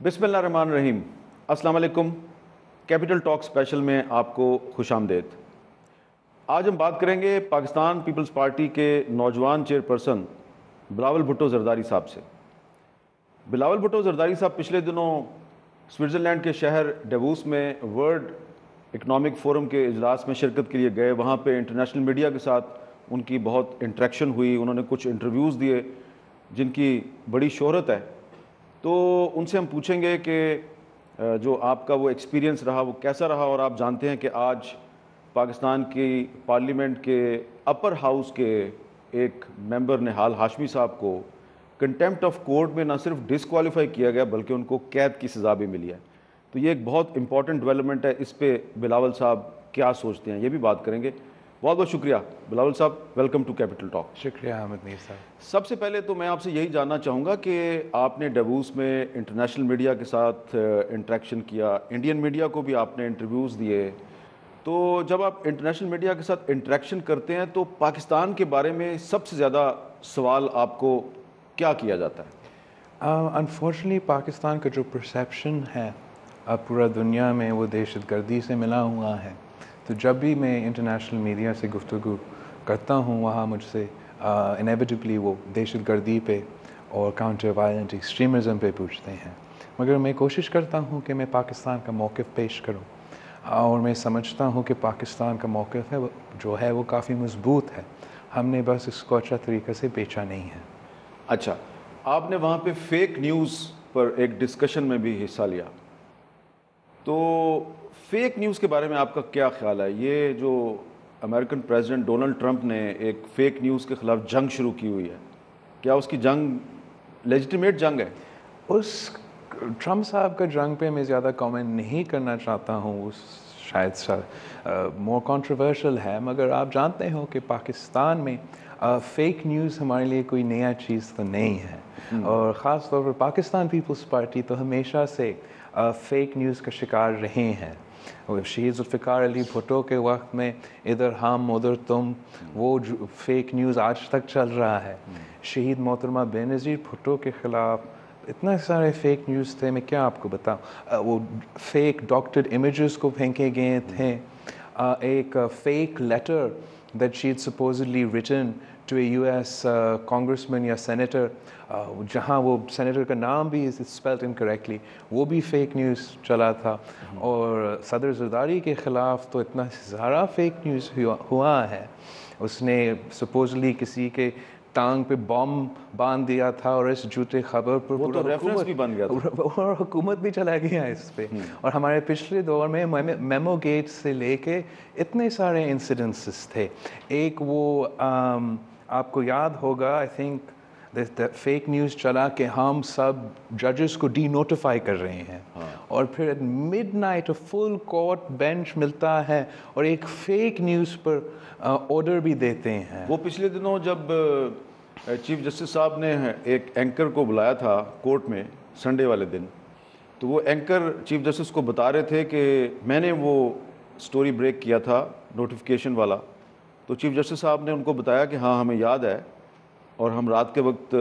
بسم اللہ الرحمن الرحیم۔ السلام علیکم۔ کیپٹل ٹاک اسپیشل میں آپ کو خوش آمدید۔ آج ہم بات کریں گے پاکستان پیپلز پارٹی کے نوجوان چیئرپرسن بلاول بھٹو زرداری صاحب سے۔ بلاول بھٹو زرداری صاحب پچھلے دنوں سوئٹزرلینڈ کے شہر ڈیووس میں ورلڈ اکنامک فورم کے اجلاس میں شرکت کے لیے گئے۔ وہاں پہ انٹرنیشنل میڈیا کے ساتھ ان کی بہت انٹریکشن ہوئی، انہوں نے کچھ انٹرویوز دیے جن کی بڑی شہرت ہے۔ تو ان سے ہم پوچھیں گے کہ جو آپ کا وہ ایکسپیرینس رہا وہ کیسا رہا، اور آپ جانتے ہیں کہ آج پاکستان کی پارلیمنٹ کے اپر ہاؤس کے ایک ممبر نہال ہاشمی صاحب کو کنٹیمپٹ آف کورٹ میں نہ صرف ڈسکوالیفائی کیا گیا بلکہ ان کو قید کی سزا بھی ملی ہے۔ تو یہ ایک بہت امپورٹنٹ ڈیولپمنٹ ہے، اس پہ بلاول صاحب کیا سوچتے ہیں یہ بھی بات کریں گے۔ بہت بہت شکریہ بلاول صاحب، ویلکم ٹو کیپٹل ٹاک۔ شکریہ احمد میر صاحب۔ سب سے پہلے تو میں آپ سے یہی جاننا چاہوں گا کہ آپ نے ڈیووس میں انٹرنیشنل میڈیا کے ساتھ انٹریکشن کیا، انڈین میڈیا کو بھی آپ نے انٹرویوز دیے، تو جب آپ انٹرنیشنل میڈیا کے ساتھ انٹریکشن کرتے ہیں تو پاکستان کے بارے میں سب سے زیادہ سوال آپ کو کیا کیا جاتا ہے؟ انفارچونیٹلی پاکستان کا جو پرسیپشن ہے اب پورا دنیا میں وہ دہشت گردی سے ملا ہوا ہے۔ تو جب بھی میں انٹرنیشنل میڈیا سے گفتگو کرتا ہوں وہاں مجھ سے انیویٹبلی وہ دہشت گردی پہ اور کاؤنٹر وائلنٹ ایکسٹریمزم پہ پوچھتے ہیں، مگر میں کوشش کرتا ہوں کہ میں پاکستان کا موقف پیش کروں، اور میں سمجھتا ہوں کہ پاکستان کا موقف ہے جو ہے وہ کافی مضبوط ہے، ہم نے بس اس کو اچھا طریقے سے بیچا نہیں ہے۔ اچھا، آپ نے وہاں پہ فیک نیوز پر ایک ڈسکشن میں بھی حصہ لیا، تو فیک نیوز کے بارے میں آپ کا کیا خیال ہے؟ یہ جو امریکن پریزیڈنٹ ڈونلڈ ٹرمپ نے ایک فیک نیوز کے خلاف جنگ شروع کی ہوئی ہے، کیا اس کی جنگ لیجیٹیمیٹ جنگ ہے؟ اس ٹرمپ صاحب کا جنگ پہ میں زیادہ کامنٹ نہیں کرنا چاہتا ہوں، اس شاید مور کنٹروورشل ہے، مگر آپ جانتے ہو کہ پاکستان میں فیک نیوز ہمارے لیے کوئی نیا چیز تو نہیں ہے، اور خاص طور پر پاکستان پیپلز پارٹی تو ہمیشہ سے فیک نیوز کا شکار رہے ہیں۔ شہید ذوالفقار علی بھٹو کے وقت میں ادھر ہم ادھر تم، وہ فیک نیوز آج تک چل رہا ہے۔ شہید محترمہ بے نظیر بھٹو کے خلاف اتنے سارے فیک نیوز تھے، میں کیا آپ کو بتاؤں، وہ فیک ڈاکٹرڈ امیجز کو پھینکے گئے تھے، ایک fake letter that she had supposedly written to a U S congressman یا سینیٹر، جہاں وہ سینیٹر کا نام بھی اسپیلڈ انکریکٹلی، وہ بھی فیک نیوز چلا تھا۔ اور صدر زرداری کے خلاف تو اتنا سارا فیک نیوز ہوا ہے، اس نے سپوزلی کسی کے ٹانگ پہ بم باندھ دیا تھا، اور اس جھوٹے خبر پر وہ تو ریفرنس بھی بن گیا تھا اور حکومت بھی چلا گیا اس پہ۔ اور ہمارے پچھلے دور میں میمو گیٹ سے لے کے اتنے سارے انسیڈنسز تھے۔ ایک وہ آپ کو یاد ہوگا، آئی تھنک فیک نیوز چلا کہ ہم سب ججز کو ڈی نوٹیفائی کر رہے ہیں، اور پھر midnight full court bench ملتا ہے اور ایک فیک نیوز پر آرڈر بھی دیتے ہیں۔ وہ پچھلے دنوں جب چیف جسٹس صاحب نے ایک اینکر کو بلایا تھا کورٹ میں سنڈے والے دن، تو وہ اینکر چیف جسٹس کو بتا رہے تھے کہ میں نے وہ سٹوری بریک کیا تھا نوٹیفیکیشن والا، تو چیف جسٹس صاحب نے ان کو بتایا کہ ہاں ہمیں یاد ہے، اور ہم رات کے وقت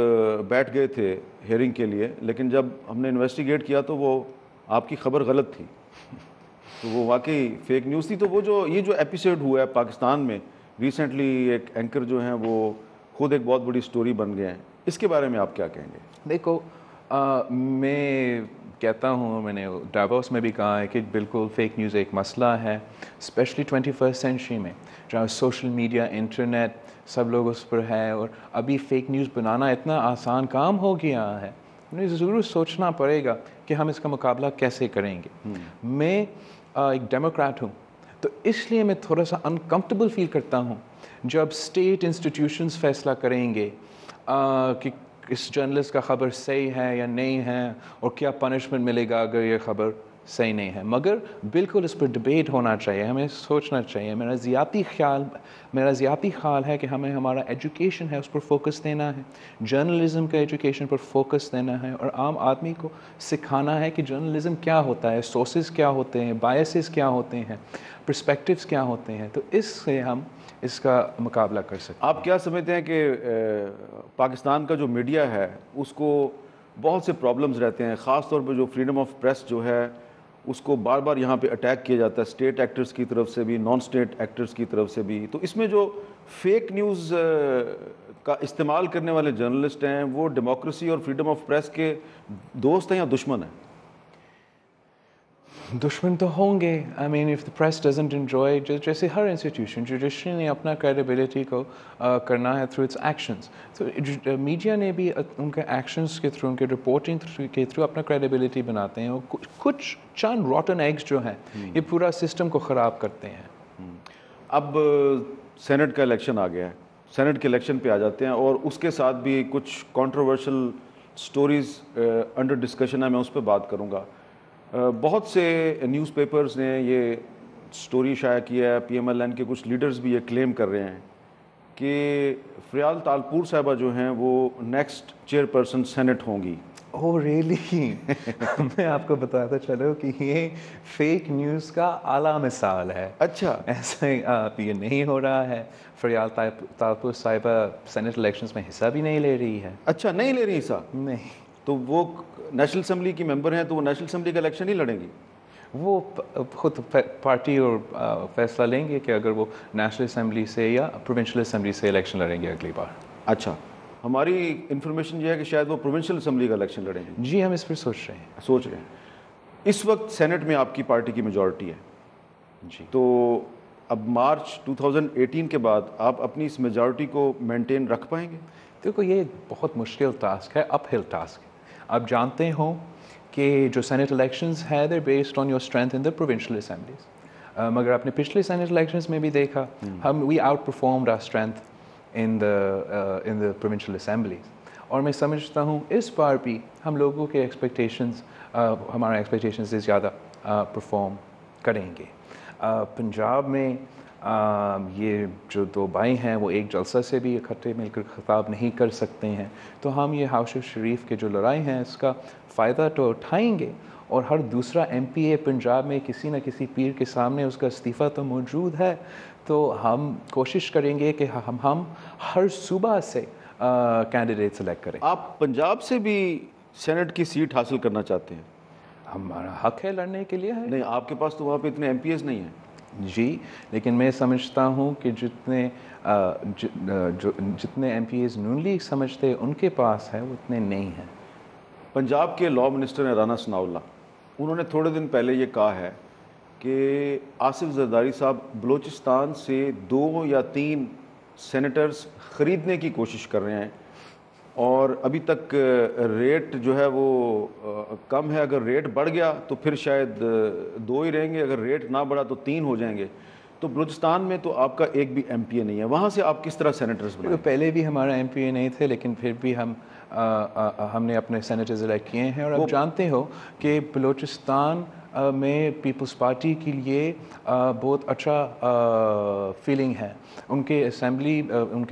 بیٹھ گئے تھے ہیئرنگ کے لیے، لیکن جب ہم نے انویسٹیگیٹ کیا تو وہ آپ کی خبر غلط تھی، تو وہ واقعی فیک نیوز تھی۔ تو وہ جو یہ جو ایپیسوڈ ہوا ہے پاکستان میں ریسنٹلی، ایک اینکر جو ہیں وہ خود ایک بہت بڑی سٹوری بن گئے ہیں، اس کے بارے میں آپ کیا کہیں گے؟ دیکھو، میں کہتا ہوں، میں نے ڈیووس میں بھی کہا ہے کہ بالکل فیک نیوز ایک مسئلہ ہے، اسپیشلی 21 سینچری میں جہاں سوشل میڈیا، انٹرنیٹ سب لوگ اس پر ہے، اور ابھی فیک نیوز بنانا اتنا آسان کام ہو گیا ہے، ہمیں ضرور سوچنا پڑے گا کہ ہم اس کا مقابلہ کیسے کریں گے۔ میں ایک ڈیموکریٹ ہوں، تو اس لیے میں تھوڑا سا انکمفرٹیبل فیل کرتا ہوں جب اسٹیٹ انسٹیٹیوشنز فیصلہ کریں گے کہ اس جرنلسٹ کا خبر صحیح ہے یا نہیں ہے، اور کیا پنشمنٹ ملے گا اگر یہ خبر صحیح نہیں ہے۔ مگر بالکل اس پر ڈبیٹ ہونا چاہیے، ہمیں سوچنا چاہیے۔ میرا ذاتی خیال ہے کہ ہمیں ہمارا ایجوکیشن ہے اس پر فوکس دینا ہے، جرنلزم کا ایجوکیشن پر فوکس دینا ہے، اور عام آدمی کو سکھانا ہے کہ جرنلزم کیا ہوتا ہے، سورسز کیا ہوتے ہیں، بائسز کیا ہوتے ہیں، پرسپیکٹیوز کیا ہوتے ہیں، تو اس سے ہم اس کا مقابلہ کر سکتے ہیں۔ آپ کیا سمجھتے ہیں کہ پاکستان کا جو میڈیا ہے اس کو بہت سے پرابلمز رہتے ہیں، خاص طور پہ جو فریڈم آف پریس جو ہے اس کو بار بار یہاں پہ اٹیک کیا جاتا ہے، اسٹیٹ ایکٹرز کی طرف سے بھی، نان اسٹیٹ ایکٹرز کی طرف سے بھی. تو اس میں جو فیک نیوز کا استعمال کرنے والے جرنلسٹ ہیں وہ ڈیموکریسی اور فریڈم آف پریس کے دوست ہیں یا دشمن ہیں؟ دشمن تو ہوں گے. I mean if the press doesn't enjoy, جیسے ہر انسٹیٹیوشن جوڈیشری نے اپنا کریڈیبلٹی کو کرنا ہے تھرو اٹس ایکشنز، تو میڈیا نے بھی ان کے ایکشنز کے تھرو، ان کے رپورٹنگ کے تھرو اپنا کریڈیبلٹی بناتے ہیں، اور کچھ چند روٹن ایگز جو ہیں یہ پورا سسٹم کو خراب کرتے ہیں. اب سینٹ کا الیکشن آ گیا ہے، سینٹ کے الیکشن پہ آ جاتے ہیں، اور اس کے ساتھ بھی کچھ کنٹروورشل سٹوریز انڈر ڈسکشن ہے، میں اس پہ بات کروں گا. بہت سے نیوز پیپرز نے یہ سٹوری شائع کیا ہے، پی ایم ایل این کے کچھ لیڈرز بھی یہ کلیم کر رہے ہیں کہ فریال تالپور صاحبہ جو ہیں وہ نیکسٹ چیئر پرسن سینٹ ہوں گی. اوہ ریئلی؟ میں آپ کو بتاتا چلو کہ یہ فیک نیوز کا اعلیٰ مثال ہے. اچھا، ایسا یہ نہیں ہو رہا ہے. فریال تالپور صاحبہ سینٹ الیکشنز میں حصہ بھی نہیں لے رہی ہے. اچھا، نہیں لے رہی حصہ؟ نہیں. تو وہ نیشنل اسمبلی کی ممبر ہیں، تو وہ نیشنل اسمبلی کا الیکشن ہی لڑیں گی؟ وہ خود پارٹی اور فیصلہ لیں گے کہ اگر وہ نیشنل اسمبلی سے یا پروونشل اسمبلی سے الیکشن لڑیں گے اگلی بار. اچھا، ہماری انفارمیشن یہ ہے کہ شاید وہ پروونشل اسمبلی کا الیکشن لڑیں گے. جی ہم اس پر سوچ رہے ہیں. اس وقت سینٹ میں آپ کی پارٹی کی میجورٹی ہے جی. تو اب مارچ 2018 کے بعد آپ اپنی اس میجورٹی کو مینٹین رکھ پائیں گے؟ دیکھو یہ بہت مشکل ٹاسک ہے، اپ ہل ٹاسک ہے. آپ جانتے ہوں کہ جو سینٹ الیکشنز ہے they based on your strength in the provincial assemblies. مگر آپ نے پچھلے سینٹ الیکشنز میں بھی دیکھا ہم we outperformed our strength in the provincial assemblies. اور میں سمجھتا ہوں اس بار بھی ہم لوگوں کے ایکسپیکٹیشنز، ہمارا ایکسپیکٹیشنز سے زیادہ پرفارم کریں گے. پنجاب میں یہ جو دو بھائی ہیں وہ ایک جلسہ سے بھی اکٹھے مل کر خطاب نہیں کر سکتے ہیں، تو ہم یہ ہاؤس شریف کے جو لڑائی ہیں اس کا فائدہ تو اٹھائیں گے. اور ہر دوسرا ایم پی اے پنجاب میں کسی نہ کسی پیر کے سامنے اس کا استعفیٰ تو موجود ہے، تو ہم کوشش کریں گے کہ ہم ہر صوبہ سے کینڈیڈیٹ سلیکٹ کریں. آپ پنجاب سے بھی سینٹ کی سیٹ حاصل کرنا چاہتے ہیں؟ ہمارا حق ہے لڑنے کے لیے ہے. نہیں، آپ کے پاس تو وہاں پہ اتنے ایم پی ایز نہیں ہیں. جی لیکن میں سمجھتا ہوں کہ جتنے ایم پی ایز نون لیگ سمجھتے ان کے پاس ہے اتنے نہیں ہیں. پنجاب کے لاء منسٹر ہیں رانا ثناء اللہ، انہوں نے تھوڑے دن پہلے یہ کہا ہے کہ آصف زرداری صاحب بلوچستان سے 2 یا 3 سینیٹرز خریدنے کی کوشش کر رہے ہیں، اور ابھی تک ریٹ جو ہے وہ کم ہے. اگر ریٹ بڑھ گیا تو پھر شاید 2 ہی رہیں گے، اگر ریٹ نہ بڑھا تو 3 ہو جائیں گے. تو بلوچستان میں تو آپ کا ایک بھی ایم پی اے نہیں ہے، وہاں سے آپ کس طرح سینیٹرز بنائیں؟ پہلے بھی ہمارا ایم پی اے نہیں تھے لیکن پھر بھی ہم نے اپنے سینیٹرز الیکٹ کیے ہیں. اور آپ جانتے ہو کہ بلوچستان میں پیپلز پارٹی کے لیے بہت اچھا فیلنگ ہے. ان کے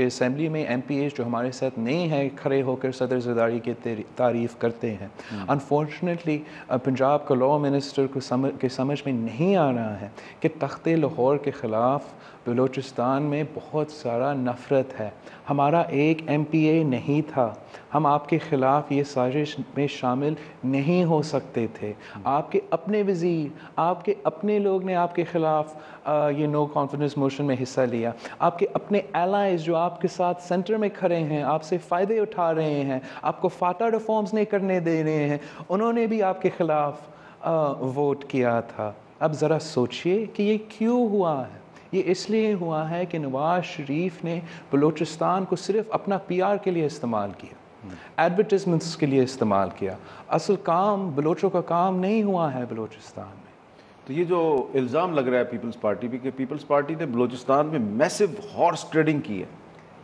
اسمبلی میں ایم پی ایز جو ہمارے ساتھ نہیں ہیں کھڑے ہو کر صدر زرداری کی تعریف کرتے ہیں. انفارچونیٹلی پنجاب کا لاء منسٹر کو سمجھ میں نہیں آ رہا ہے کہ تخت لاہور کے خلاف بلوچستان میں بہت سارا نفرت ہے. ہمارا ایک ایم پی اے نہیں تھا، ہم آپ کے خلاف یہ سازش میں شامل نہیں ہو سکتے تھے. آپ کے اپنے وزیر، آپ کے اپنے لوگ نے آپ کے خلاف یہ نو کانفیڈنس موشن میں حصہ لیا. آپ کے اپنے الائز جو آپ کے ساتھ سینٹر میں کھڑے ہیں، آپ سے فائدے اٹھا رہے ہیں، آپ کو فاٹا ریفارمز نہیں کرنے دے رہے ہیں، انہوں نے بھی آپ کے خلاف ووٹ کیا تھا. اب ذرا سوچئے کہ یہ کیوں ہوا ہے. یہ اس لیے ہوا ہے کہ نواز شریف نے بلوچستان کو صرف اپنا پی آر کے لیے استعمال کیا، ایڈورٹیزمنٹس کے لیے استعمال کیا. اصل کام بلوچوں کا کام نہیں ہوا ہے بلوچستان میں. تو یہ جو الزام لگ رہا ہے پیپلز پارٹی بھی کہ پیپلز پارٹی نے بلوچستان میں میسو ہارس ٹریڈنگ کی ہے.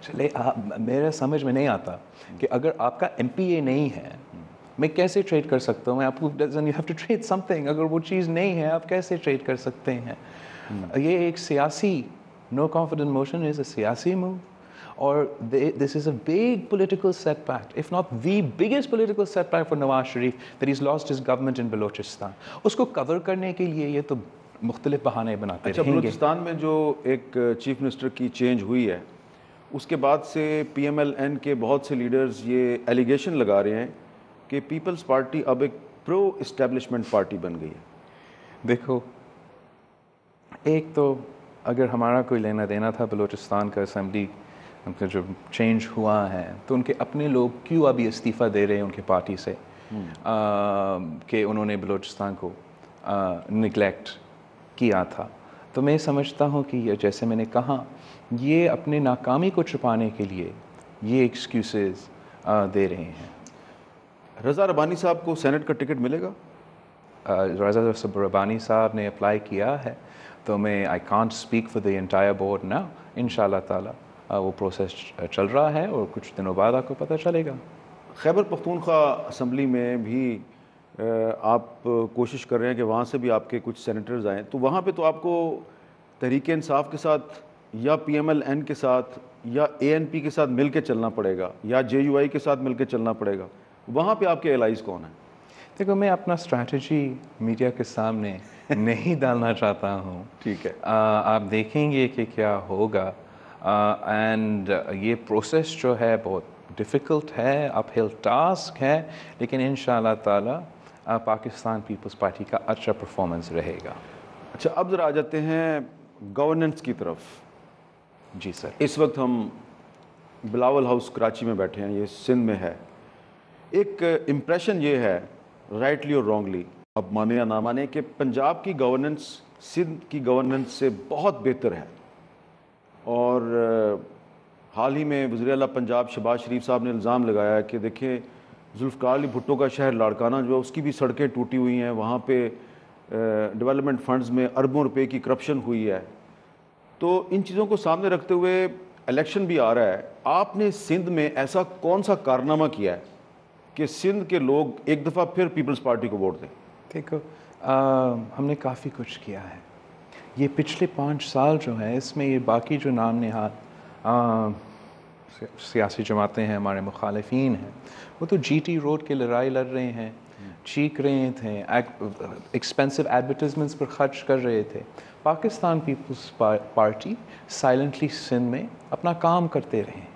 چلے میرے سمجھ میں نہیں آتا کہ اگر آپ کا ایم پی اے نہیں ہے میں کیسے ٹریڈ کر سکتا ہوں. میں آپ کو you have to trade something. اگر وہ چیز نہیں ہے آپ کیسے ٹریڈ کر سکتے ہیں. یہ ایک سیاسی نو کانفیڈنس موشن از اے سیاسی موو. اور this is a big political setback, if not the biggest political setback for Nawaz Sharif, that he's lost his government in Balochistan. اس کو کور کرنے کے لیے یہ تو مختلف بہانے بناتے رہیں گے. بلوچستان میں جو ایک چیف منسٹر کی چینج ہوئی ہے اس کے بعد سے پی ایم ایل این کے بہت سے لیڈرز یہ ایلیگیشن لگا رہے ہیں کہ پیپلز پارٹی اب ایک پرو اسٹیبلشمنٹ پارٹی بن گئی ہے؟ دیکھو، ایک تو اگر ہمارا کوئی لینا دینا تھا بلوچستان کا اسمبلی ان کا جو چینج ہوا ہے، تو ان کے اپنے لوگ کیوں ابھی استعفیٰ دے رہے ہیں ان کے پارٹی سے کہ انہوں نے بلوچستان کو نگلیکٹ کیا تھا. تو میں سمجھتا ہوں کہ یہ جیسے میں نے کہا، یہ اپنے ناکامی کو چھپانے کے لیے یہ ایکسکیوزز دے رہے ہیں. رضا ربانی صاحب کو سینٹ کا ٹکٹ ملے گا؟ رضا ربانی صاحب نے اپلائی کیا ہے، تو میں I can't speak for the entire board نا. ان شاء اللہ تعالیٰ وہ پروسیس چل رہا ہے اور کچھ دنوں بعد آپ کو پتہ چلے گا. خیبر پختونخوا اسمبلی میں بھی آپ کوشش کر رہے ہیں کہ وہاں سے بھی آپ کے کچھ سینیٹرز آئیں، تو وہاں پہ تو آپ کو تحریک انصاف کے ساتھ یا پی ایم ایل این کے ساتھ یا اے این پی کے ساتھ مل کے چلنا پڑے گا یا جے یو آئی کے ساتھ مل کے چلنا پڑے گا. وہاں پہ آپ کے الائز کون ہیں؟ دیکھو، میں اپنا اسٹریٹجی میڈیا کے سامنے نہیں ڈالنا چاہتا ہوں. ٹھیک ہے. آپ دیکھیں گے کہ کیا ہوگا. اینڈ یہ پروسیس جو ہے بہت ڈیفیکلٹ ہے، اپ ہل ٹاسک ہے، لیکن ان شاء اللہ تعالیٰ پاکستان پیپلز پارٹی کا اچھا پرفارمنس رہے گا. اچھا، اب ذرا آ جاتے ہیں گورننس کی طرف. جی سر. اس وقت ہم بلاول ہاؤس کراچی میں بیٹھے ہیں، یہ سندھ میں ہے. ایک امپریشن یہ ہے، رائٹلی اور رانگلی، اب مانے یا نہ مانے، کہ پنجاب کی گورننس سندھ کی گورننس سے بہت بہتر ہے. اور حال ہی میں وزیر اعلیٰ پنجاب شہباز شریف صاحب نے الزام لگایا ہے کہ دیکھیں ذوالفقار علی بھٹو کا شہر لاڑکانہ جو ہے اس کی بھی سڑکیں ٹوٹی ہوئی ہیں، وہاں پہ ڈیولپمنٹ فنڈز میں اربوں روپے کی کرپشن ہوئی ہے. تو ان چیزوں کو سامنے رکھتے ہوئے الیکشن بھی آ رہا ہے، آپ نے سندھ میں ایسا کون سا کارنامہ کیا ہے کہ سندھ کے لوگ ایک دفعہ پھر پیپلز پارٹی کو ووٹ دیں؟ دیکھو، ہم نے کافی کچھ کیا ہے. یہ پچھلے 5 سال جو ہیں، اس میں یہ باقی جو نام نہاد سیاسی جماعتیں ہیں، ہمارے مخالفین ہیں، وہ تو جی ٹی روڈ کی لڑائی لڑ رہے ہیں، چیخ رہے تھے، ایکسپینسو ایڈورٹیزمنٹس پر خرچ کر رہے تھے. پاکستان پیپلز پارٹی سائلنٹلی سندھ میں اپنا کام کرتے رہے.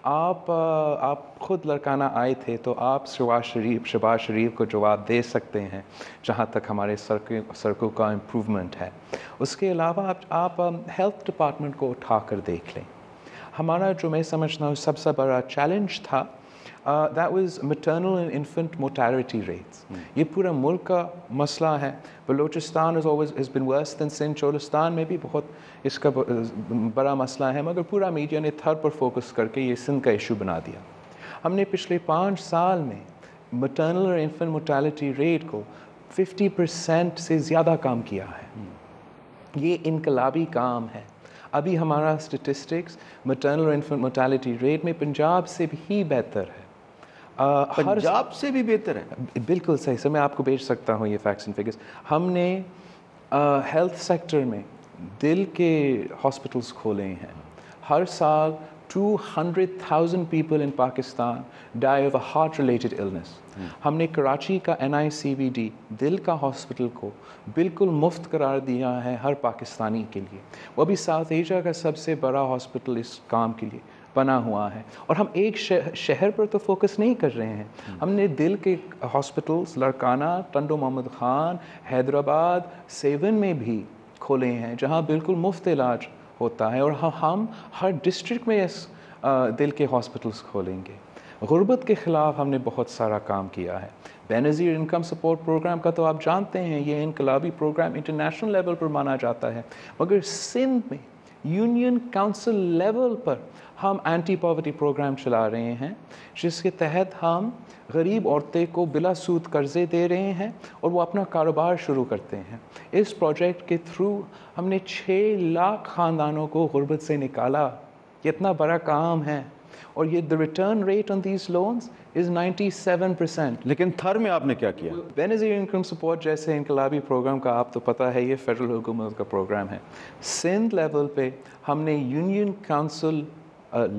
آپ خود لڑکانہ آئے تھے، تو آپ شہباز شریف کو جواب دے سکتے ہیں جہاں تک ہمارے سڑکوں کا امپروومنٹ ہے. اس کے علاوہ آپ ہیلتھ ڈپارٹمنٹ کو اٹھا کر دیکھ لیں. ہمارا جو میں سمجھتا ہوں سب سے بڑا چیلنج تھا، that was maternal and infant mortality rates. یہ پورا ملک کا مسئلہ ہے. Balochistan has been worse than Sindh. Cholistan میں بھی بہت اس کا بڑا مسئلہ ہے، مگر پورا میڈیا نے تھرڈ پر فوکس کر کے یہ سندھ کا ایشو بنا دیا. ہم نے پچھلے 5 سال میں میٹرنل اور انفنٹ موٹیلٹی ریٹ کو 50% سے زیادہ کم کیا ہے. یہ انقلابی کام ہے. ابھی ہمارا اسٹیٹسٹکس میٹرنل اور انفنٹ موٹیلٹی ریٹ میں پنجاب سے بھی بہتر ہے. پنجاب سے بھی بہتر ہے؟ بالکل صحیح سر، میں آپ کو بھیج سکتا ہوں یہ فیکٹس اینڈ فگرس. ہم نے ہیلتھ سیکٹر میں دل کے ہاسپٹلس کھولے ہیں. ہر سال 200,000 people in Pakistan die of a heart related illness. ہم نے کراچی کا NICVD دل کا ہاسپٹل کو بالکل مفت قرار دیا ہے ہر پاکستانی کے لیے. وہ بھی ساؤتھ ایشیا کا سب سے بڑا ہاسپٹل اس کام کے لیے بنا ہوا ہے. اور ہم ایک شہر پر تو فوکس نہیں کر رہے ہیں. ہم نے دل کے ہاسپٹلس لڑکانہ، ٹنڈو محمد خان، حیدرآباد، سیون میں بھی کھولے ہیں جہاں بالکل مفت علاج ہوتا ہے. اور ہم ہر ڈسٹرکٹ میں اس دل کے ہاسپٹلس کھولیں گے. غربت کے خلاف ہم نے بہت سارا کام کیا ہے. بے نظیر انکم سپورٹ پروگرام کا تو آپ جانتے ہیں، یہ انقلابی پروگرام انٹرنیشنل لیول پر مانا جاتا ہے. مگر سندھ میں یونین کونسل لیول پر ہم اینٹی پاورٹی پروگرام چلا رہے ہیں، جس کے تحت ہم غریب عورتیں کو بلا سود قرضے دے رہے ہیں اور وہ اپنا کاروبار شروع کرتے ہیں. اس پروجیکٹ کے تھرو ہم نے 6 لاکھ خاندانوں کو غربت سے نکالا. یہ اتنا بڑا کام ہے. اور یہ the return rate on these loans is 97%. لیکن تھر میں آپ نے کیا کیا؟ بے نظیر انکم سپورٹ جیسے انقلابی پروگرام کا آپ تو پتہ ہے یہ فیڈرل حکومت کا پروگرام ہے. سندھ لیول پہ ہم نے یونین کونسل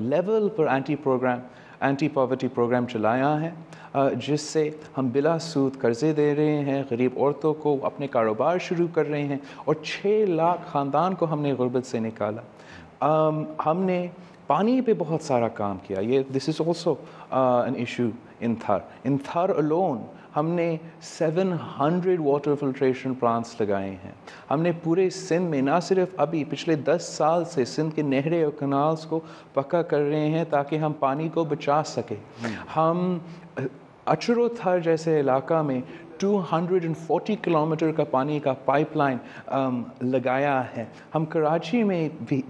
لیول پر اینٹی پاورٹی پروگرام چلایا ہے، جس سے ہم بلا سود قرضے دے رہے ہیں، غریب عورتوں کو اپنے کاروبار شروع کر رہے ہیں، اور 6 لاکھ خاندان کو ہم نے غربت سے نکالا. ہم نے پانی پہ بہت سارا کام کیا. یہ this is also an issue in Thar. In Thar alone ہم نے 700 واٹر فلٹریشن پلانٹس لگائے ہیں. ہم نے پورے سندھ میں نہ صرف ابھی پچھلے 10 سال سے سندھ کے نہریں اور کنالس کو پکا کر رہے ہیں تاکہ ہم پانی کو بچا سکیں. ہم اچرو تھر جیسے علاقہ میں 240 کلومیٹر کا پانی کا پائپ لائن لگایا ہے. ہم کراچی میں بھی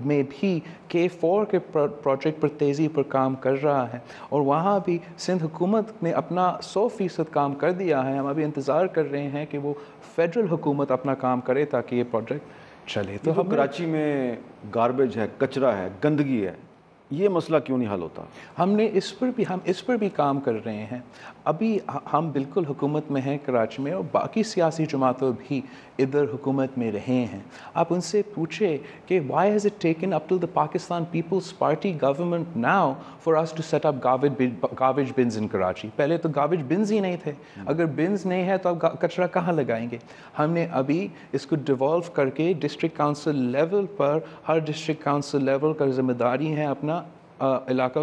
K4 کے پروجیکٹ پر تیزی پر کام کر رہا ہے اور وہاں بھی سندھ حکومت نے اپنا 100% کام کر دیا ہے. ہم ابھی انتظار کر رہے ہیں کہ وہ فیڈرل حکومت اپنا کام کرے تاکہ یہ پروجیکٹ چلے. تو ہم کراچی میں گاربیج ہے, کچرا ہے, گندگی ہے, یہ مسئلہ کیوں نہیں حل ہوتا؟ ہم اس پر بھی کام کر رہے ہیں. ابھی ہم بالکل حکومت میں ہیں کراچی میں, اور باقی سیاسی جماعتوں بھی ادھر حکومت میں رہے ہیں. آپ ان سے پوچھے کہ why has it taken up till the Pakistan Peoples Party government now for us to set up garbage bins in Karachi. پہلے تو گاربیج بنز ہی نہیں تھے. اگر بنز نہیں ہے تو آپ کچرا کہاں لگائیں گے؟ ہم نے ابھی اس کو ڈیوالو کر کے ڈسٹرکٹ کاؤنسل لیول پر, ہر ڈسٹرکٹ کاؤنسل لیول کا ذمہ داری ہے اپنا علاقہ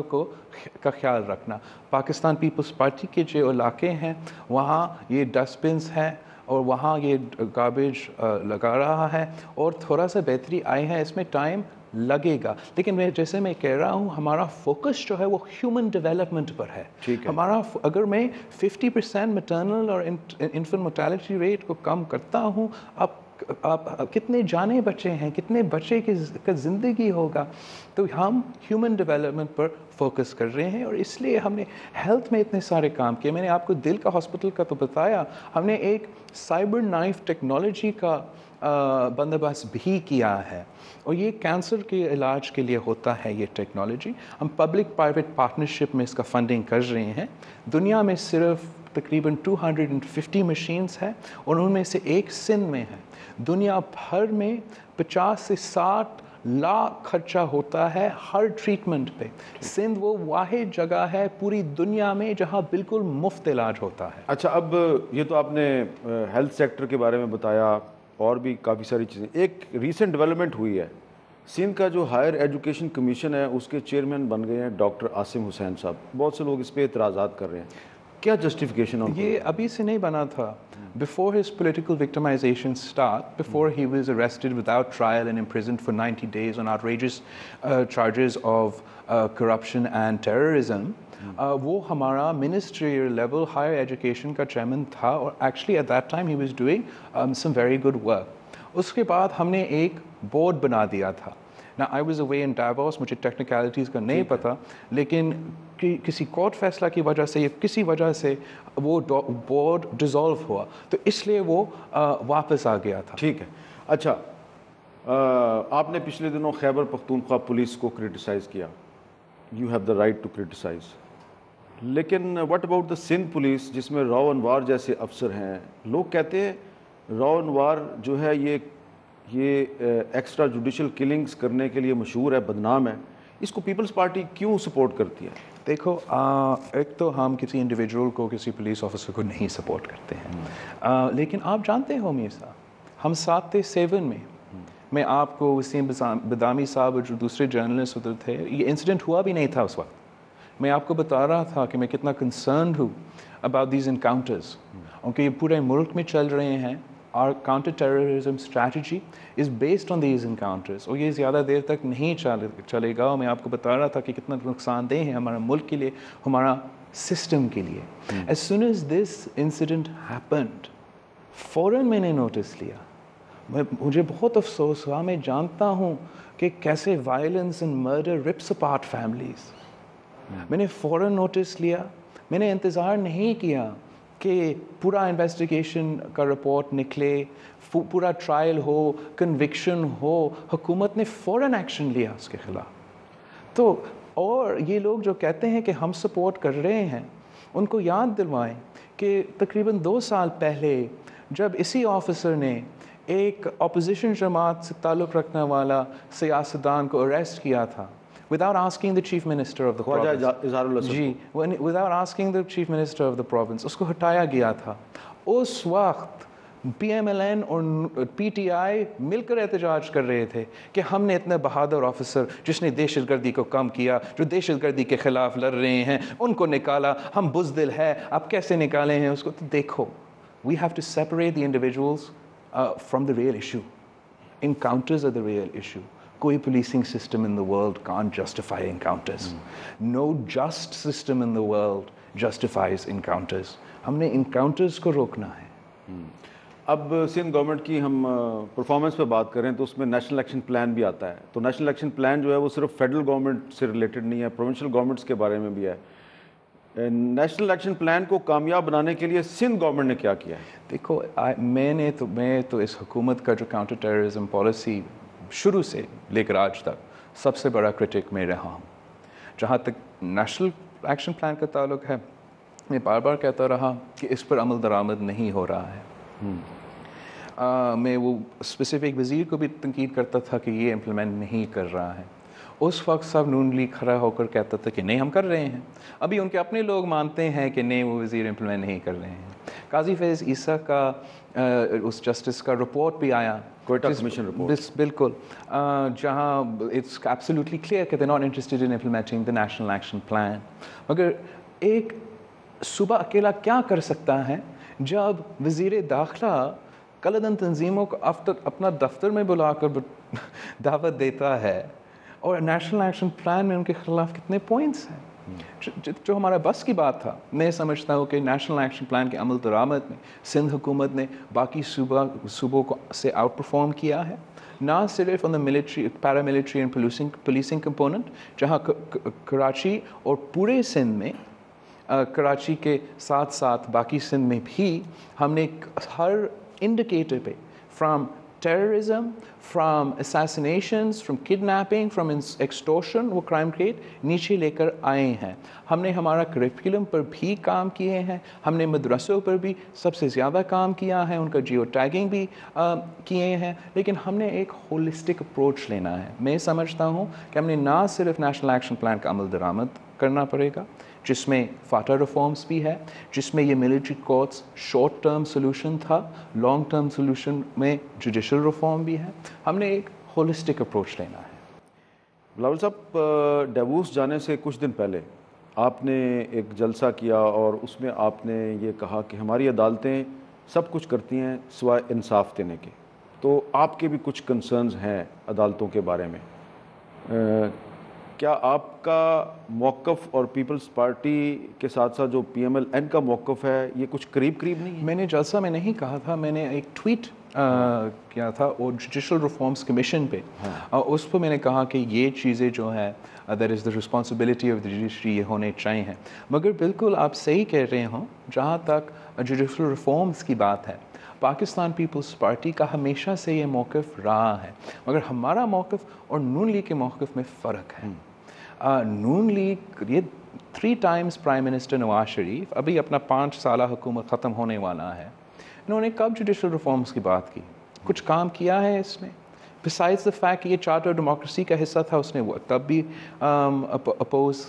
کا خیال رکھنا. پاکستان پیپلز پارٹی کے جو علاقے ہیں وہاں یہ ڈسٹ بنس ہیں اور وہاں یہ گاربیج لگا رہا ہے, اور تھوڑا سا بہتری آئی ہے. اس میں ٹائم لگے گا, لیکن جیسے میں کہہ رہا ہوں ہمارا فوکس جو ہے وہ ہیومن ڈیولپمنٹ پر ہے. ہمارا اگر میں 50% میٹرنل اور انفنٹ mortality ریٹ کو کم کرتا ہوں, آپ کتنے جانے بچے ہیں, کتنے بچے کا زندگی ہوگا. تو ہم ہیومن ڈیولپمنٹ پر فوکس کر رہے ہیں, اور اس لیے ہم نے ہیلتھ میں اتنے سارے کام کیے. میں نے آپ کو دل کا ہاسپٹل کا تو بتایا. ہم نے ایک سائبر نائف ٹیکنالوجی کا بندوبست بھی کیا ہے, اور یہ کینسر کے علاج کے لیے ہوتا ہے یہ ٹیکنالوجی. ہم پبلک پرائیویٹ پارٹنرشپ میں اس کا فنڈنگ کر رہے ہیں. دنیا میں صرف تقریباً 250 مشینز ہیں, اور ان میں سے ایک سندھ میں ہے. دنیا بھر میں 50 سے 60 لاکھ خرچہ ہوتا ہے ہر ٹریٹمنٹ پہ. سندھ وہ واحد جگہ ہے پوری دنیا میں جہاں بالکل مفت علاج ہوتا ہے. اچھا, اب یہ تو آپ نے ہیلتھ سیکٹر کے بارے میں بتایا, اور بھی کافی ساری چیزیں. ایک ریسنٹ ڈیولپمنٹ ہوئی ہے, سندھ کا جو ہائر ایجوکیشن کمیشن ہے اس کے چیئرمین بن گئے ہیں ڈاکٹر عاصم حسین صاحب. بہت سے لوگ اس پہ اعتراضات کر رہے ہیں, کیا جسٹیفیکیشن ہے؟ یہ ابھی سے نہیں بنا تھا. Before his political victimization start, before he was arrested without trial and imprisoned for 90 days on outrageous charges of corruption and terrorism, وہ ہمارا ministerial level higher education کا chairman تھا, اور actually at that time he was doing some very good work. اس کے بعد ہم نے ایک بورڈ بنا دیا تھا. Now I was away in Davos, مجھے ٹیکنیکلٹیز کا نہیں پتا, لیکن کسی کورٹ فیصلہ کی وجہ سے یا کسی وجہ سے وہ بورڈ ڈیزالو ہوا, تو اس لیے وہ واپس آ گیا تھا. ٹھیک ہے. اچھا, آپ نے پچھلے دنوں خیبر پختونخوا پولیس کو کرٹیسائز کیا. You have the right to criticize. لیکن what about the Sindh police جس میں راؤ انوار جیسے افسر ہیں؟ لوگ کہتے ہیں راؤ انوار جو ہے یہ ایکسٹرا جوڈیشل کلنگز کرنے کے لیے مشہور ہے, بدنام ہے. اس کو پیپلز پارٹی کیوں سپورٹ کرتی ہے؟ دیکھو, ایک تو ہم کسی انڈیویجول کو, کسی پولیس آفیسر کو نہیں سپورٹ کرتے ہیں, لیکن آپ جانتے ہو میر صاحب, ہم ساتھ تھے 7 میں آپ کو وسیم بدامی صاحب اور جو دوسرے جرنلسٹ ادھر تھے, یہ انسیڈنٹ ہوا بھی نہیں تھا اس وقت. میں آپ کو بتا رہا تھا کہ میں کتنا کنسرنڈ ہوں اباؤٹ دیز انکاؤنٹرز, کیونکہ یہ پورے ملک میں چل رہے ہیں. Our counter-terrorism strategy is based on these encounters, اور یہ زیادہ دیر تک نہیں چلے گا. اور میں آپ کو بتا رہا تھا کہ کتنا نقصان دہ ہے ہمارا ملک کے لیے, ہمارا سسٹم کے لیے. As soon as this incident happened, فوراً میں نے نوٹس لیا. مجھے بہت افسوس ہوا. میں جانتا ہوں کہ کیسے violence and murder rips apart families. میں نے فوراً نوٹس لیا. میں نے انتظار نہیں کیا کہ پورا انویسٹیگیشن کا رپورٹ نکلے, پورا ٹرائل ہو, کنوکشن ہو. حکومت نے فوراً ایکشن لیا اس کے خلاف. تو اور یہ لوگ جو کہتے ہیں کہ ہم سپورٹ کر رہے ہیں, ان کو یاد دلوائیں کہ تقریباً 2 سال پہلے جب اسی آفیسر نے ایک اپوزیشن جماعت سے تعلق رکھنے والا سیاستدان کو اریسٹ کیا تھا without asking the chief minister of the province. G, without asking the chief minister of the province, اس کو ہٹایا گیا تھا. اس وقت PMLN اور PTI مل کر احتجاج کر رہے تھے کہ ہم نے اتنے بہادر آفیسر جس نے دہشت گردی کو کم کیا، جو دہشت گردی کے خلاف لڑ رہے ہیں، ان کو نکالا، ہم بزدل ہے، اب کیسے نکالے ہیں اس کو؟ تو دیکھو، we have to separate the individuals from the real issue. Encounters are the real issue. کوئی policing system in the world can't justify encounters. No just system in the world justifies encounters. ہم نے encounters کو روکنا ہے. اب Sindh government کی ہم performance پہ بات کریں تو اس میں نیشنل ایکشن پلان بھی آتا ہے. تو نیشنل ایکشن پلان جو ہے وہ صرف فیڈرل گورنمنٹ سے ریلیٹڈ نہیں ہے، پروونشل گورنمنٹس کے بارے میں بھی ہے. نیشنل ایکشن پلان کو کامیاب بنانے کے لیے سندھ گورنمنٹ نے کیا کیا ہے؟ دیکھو، میں تو اس حکومت کا جو کاؤنٹر ٹیررزم پالیسی شروع سے لے کر آج تک سب سے بڑا کرٹک میں رہا ہوں. جہاں تک نیشنل ایکشن پلان کا تعلق ہے، میں بار بار کہتا رہا کہ اس پر عمل درآمد نہیں ہو رہا ہے. میں وہ اسپیسیفک وزیر کو بھی تنقید کرتا تھا کہ یہ امپلیمنٹ نہیں کر رہا ہے. اس وقت سب نون لیگ کھڑا ہو کر کہتا تھا کہ نہیں ہم کر رہے ہیں. ابھی ان کے اپنے لوگ مانتے ہیں کہ نہیں وہ وزیر امپلیمنٹ نہیں کر رہے ہیں. قاضی فیض عیسیٰ کا اس جسٹس کا رپورٹ بھی آیا، کوئٹہ کمیشن رپورٹ، بالکل، جہاں اٹس ایبسلیوٹلی کلیئر کہ they not interested in implementing the national action plan. مگر ایک صوبہ اکیلا کیا کر سکتا ہے جب وزیر داخلہ کلدن تنظیموں کو اپنا دفتر میں بلا کر دعوت دیتا ہے، اور نیشنل ایکشن پلان میں ان کے خلاف کتنے پوائنٹس ہیں جو ہمارا بس کی بات تھا. میں سمجھتا ہوں کہ نیشنل ایکشن پلان کے عمل درآمد میں سندھ حکومت نے باقی صوبوں کو سے آؤٹ پرفارم کیا ہے. نہ صرف on the military, paramilitary and policing component, جہاں کراچی اور پورے سندھ میں، کراچی کے ساتھ ساتھ باقی سندھ میں بھی ہم نے ہر انڈیکیٹر پہ، from terrorism, from assassinations, from kidnapping, from extortion, وہ کرائم ریٹ نیچے لے کر آئے ہیں. ہم نے ہمارا کریکولم پر بھی کام کیے ہیں، ہم نے مدرسوں پر بھی سب سے زیادہ کام کیا ہے، ان کا جیو ٹیگنگ بھی کیے ہیں. لیکن ہم نے ایک ہولسٹک اپروچ لینا ہے. میں سمجھتا ہوں کہ ہم نے نہ صرف نیشنل ایکشن پلان کا عمل درآمد کرنا پڑے گا، جس میں فاٹا ریفارمز بھی ہے، جس میں یہ military courts short term solution تھا، لانگ ٹرم سلوشن میں جوڈیشل ریفارم بھی ہے. ہم نے ایک ہولسٹک اپروچ لینا ہے. بلاول صاحب، ڈیووس جانے سے کچھ دن پہلے آپ نے ایک جلسہ کیا اور اس میں آپ نے یہ کہا کہ ہماری عدالتیں سب کچھ کرتی ہیں سوائے انصاف دینے کے. تو آپ کے بھی کچھ کنسرنز ہیں عدالتوں کے بارے میں. کیا آپ کا موقف اور پیپلز پارٹی کے ساتھ ساتھ جو PMLN کا موقف ہے یہ کچھ قریب نہیں ہے؟ میں نے جلسہ میں نہیں کہا تھا، میں نے ایک ٹویٹ کیا تھا اور جوڈیشل ریفارمز کمیشن پہ، اس پہ میں نے کہا کہ یہ چیزیں جو ہیں that is the responsibility of the judiciary, یہ ہونے چاہیے ہیں. مگر بالکل آپ صحیح کہہ رہے ہوں، جہاں تک جوڈیشل ریفارمز کی بات ہے، پاکستان پیپلز پارٹی کا ہمیشہ سے یہ موقف رہا ہے. مگر ہمارا موقف اور نون لیگ کے موقف میں فرق ہے. نون لیگ، یہ 3 times prime minister Nawaz Sharif, ابھی اپنا 5 سالہ حکومت ختم ہونے والا ہے، انہوں نے کب جوڈیشل ریفارمز کی بات کی؟ کچھ کام کیا ہے اس میں؟ بسائڈز دا فیکٹ کہ یہ چارٹر ڈیموکریسی کا حصہ تھا، اس نے وہ تب بھی اپوز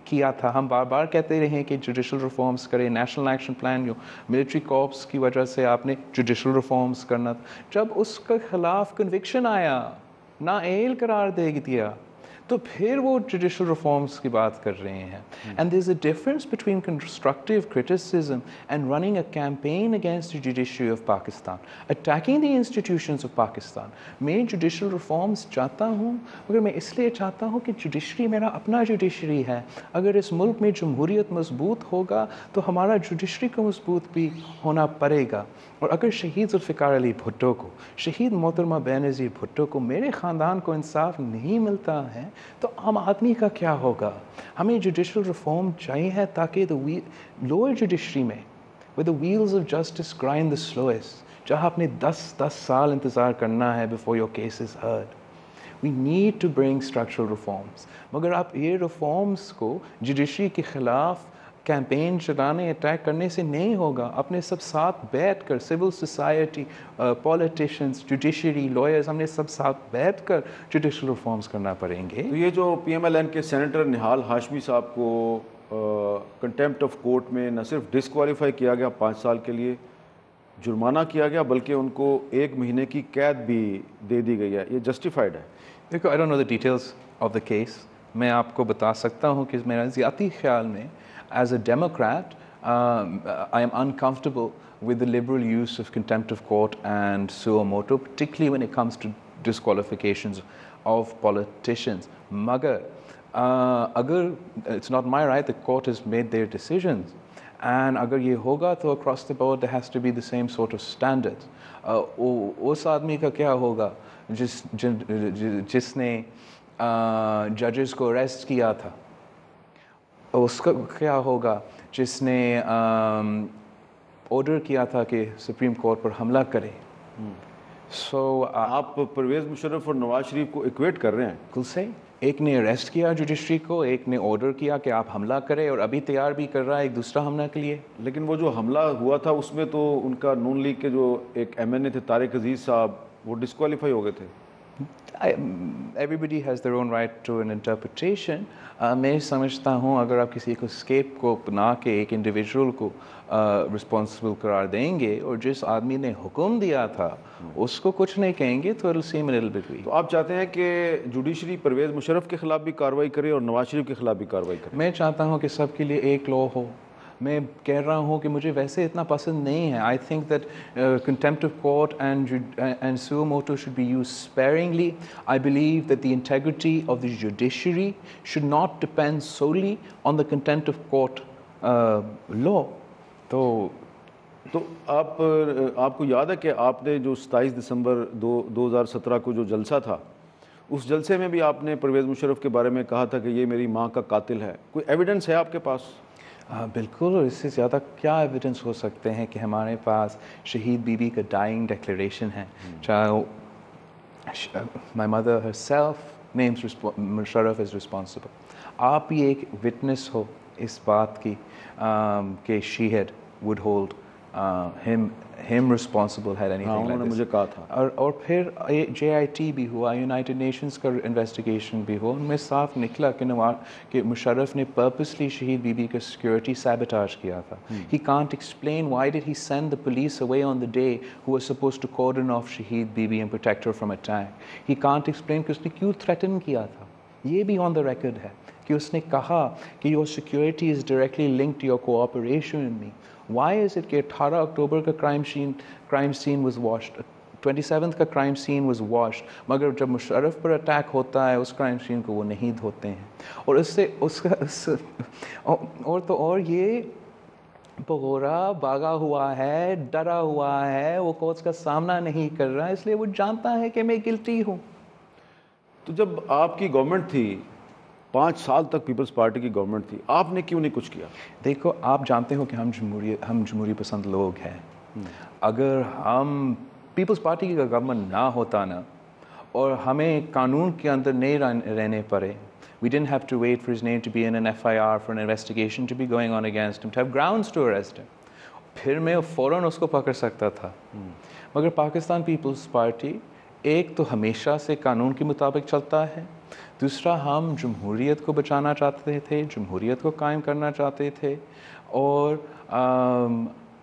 کیا تھا. ہم بار بار کہتے رہے کہ جوڈیشل ریفارمز کریں. نیشنل ایکشن پلان جو ملٹری کارپس کی وجہ سے آپ نے جوڈیشل ریفارمز کرنا تھا، جب اس کے خلاف کنوکشن آیا، نااہل قرار دے دیا، تو پھر وہ جوڈیشل ریفارمز کی بات کر رہے ہیں. And there is a difference between constructive criticism and running a campaign against the judiciary of Pakistan, attacking the institutions of Pakistan. میں جوڈیشل ریفارمز چاہتا ہوں، مگر میں اس لیے چاہتا ہوں کہ جوڈیشری میرا اپنا جوڈیشری ہے. اگر اس ملک میں جمہوریت مضبوط ہوگا تو ہمارا جوڈیشری کو مضبوط بھی ہونا پڑے گا. اور اگر شہید ذوالفقار علی بھٹو کو، شہید محترمہ بینظیر بھٹو کو، میرے خاندان کو انصاف نہیں ملتا ہے تو عام آدمی کا کیا ہوگا؟ ہمیں جوڈیشل ریفارم چاہیے ہے تاکہ لوور جوڈیشری میں with the wheels of justice grind the slowest، جہاں آپ نے 10 سال انتظار کرنا ہے before your case is heard. We need to bring structural reforms. مگر آپ یہ ریفارمز کو جوڈیشری کے خلاف کیمپین چلانے، اٹیک کرنے سے نہیں ہوگا. اپنے سب ساتھ بیٹھ کر، civil society, politicians, judiciary, lawyers, ہم نے سب ساتھ بیٹھ کر جوڈیشل ریفارمز کرنا پڑیں گے. تو یہ جو PMLN کے سینیٹر نہال ہاشمی صاحب کو کنٹیمپٹ آف کورٹ میں نہ صرف ڈسکوالیفائی کیا گیا 5 سال کے لیے، جرمانہ کیا گیا بلکہ ان کو 1 مہینے کی قید بھی دے دی گئی ہے، یہ جسٹیفائڈ ہے؟ دیکھو I don't know the details of the case. میں آپ کو بتا سکتا ہوں کہ میرا ذاتی خیال میں as a democrat I am uncomfortable with the liberal use of contempt of court and suo motu particularly when it comes to disqualifications of politicians. مگر اگر it's not my right, the court has made their decisions and اگر یہ ہوگا تو across the board there has to be the same sort of standard. اس آدمی کا کیا ہوگا جس نے ججز کو اریسٹ کیا تھا؟ اس کا کیا ہوگا جس نے آرڈر کیا تھا کہ سپریم کورٹ پر حملہ کرے؟ سو آپ پرویز مشرف اور نواز شریف کو ایکویٹ کر رہے ہیں. بالکل صحیح. ایک نے اریسٹ کیا جوڈیشری کو, ایک نے آرڈر کیا کہ آپ حملہ کریں, اور ابھی تیار بھی کر رہا ہے ایک دوسرا حملہ کے لیے. لیکن وہ جو حملہ ہوا تھا اس میں تو ان کا نون لیگ کے جو ایک ایم این اے تھے طارق عزیز صاحب, وہ ڈسکوالیفائی ہو گئے تھے. Everybody has their own right to an interpretation. میں سمجھتا ہوں اگر آپ کسی کو اسکیپ کو بنا کے ایک انڈیویجول کو رسپانسبل قرار دیں گے اور جس آدمی نے حکم دیا تھا اس کو کچھ نہیں کہیں گے تو it'll seem a little bit weak. تو آپ چاہتے ہیں کہ جوڈیشری پرویز مشرف کے خلاف بھی کارروائی کرے اور نواز شریف کے خلاف بھی کارروائی کرے؟ میں چاہتا ہوں کہ سب کے لیے ایک لا ہو. میں کہہ رہا ہوں کہ مجھے ویسے اتنا پسند نہیں ہے. I think that contempt of court and suo motu should be used sparingly. I believe that the integrity of the judiciary should not depend solely on the contempt of court law. تو آپ کو یاد ہے کہ آپ نے جو 27 دسمبر 2017 کو جو جلسہ تھا, اس جلسے میں بھی آپ نے پرویز مشرف کے بارے میں کہا تھا کہ یہ میری ماں کا قاتل ہے. کوئی ایویڈنس ہے آپ کے پاس؟ بالکل. اور اس سے زیادہ کیا ایویڈنس ہو سکتے ہیں کہ ہمارے پاس شہید بی بی کا ڈائنگ ڈیکلیریشن ہے, چاہے my mother her self names Musharraf is responsible. آپ بھی ایک وٹنس ہو اس بات کی کہ she had would hold him responsible had anything like this. انہوں نے مجھے کہا تھا. اور پھر JIT بھی ہوا, یونائٹڈ نیشنز کا انویسٹیگیشن بھی ہوا, ان میں صاف نکلا کہ مشرف نے پرپسلی شہید بی بی کا سیکورٹی سیبوٹاج کیا تھا. He can't explain why did he send the police away on the day who was supposed to cordon off شہید Bibi and protect her from attack. He can't explain کہ اس نے کیوں threaten کیا تھا. یہ بھی on the record ہے کہ اس نے کہا کہ your security is directly linked to your cooperation with me. Why is it کہ 18 اکتوبر کا crime scene was washed, 27th کا crime scene was washed, مگر جب مشرف پر اٹیک ہوتا ہے اس crime scene کو وہ نہیں دھوتے ہیں. اور اس سے اور یہ بغورا بھاگا ہوا ہے, ڈرا ہوا ہے, وہ کورٹس کا سامنا نہیں کر رہا, اس لیے وہ جانتا ہے کہ میں گلٹی ہوں. تو جب آپ کی گورنمنٹ تھی, 5 سال تک پیپلز پارٹی کی گورنمنٹ تھی, آپ نے کیوں نہیں کچھ کیا؟ دیکھو آپ جانتے ہو کہ ہم جمہوری پسند لوگ ہیں. اگر ہم پیپلز پارٹی کی گورنمنٹ نہ ہوتا نا اور ہمیں قانون کے اندر نہیں رہنے پڑے, we didn't have to wait for his name to be in an FIR, for an investigation to be going on against him, to have grounds to arrest him, پھر میں فوراً اس کو پکڑ سکتا تھا. مگر پاکستان پیپلز پارٹی ایک تو ہمیشہ سے قانون کے مطابق چلتا ہے, دوسرا ہم جمہوریت کو بچانا چاہتے تھے, جمہوریت کو قائم کرنا چاہتے تھے, اور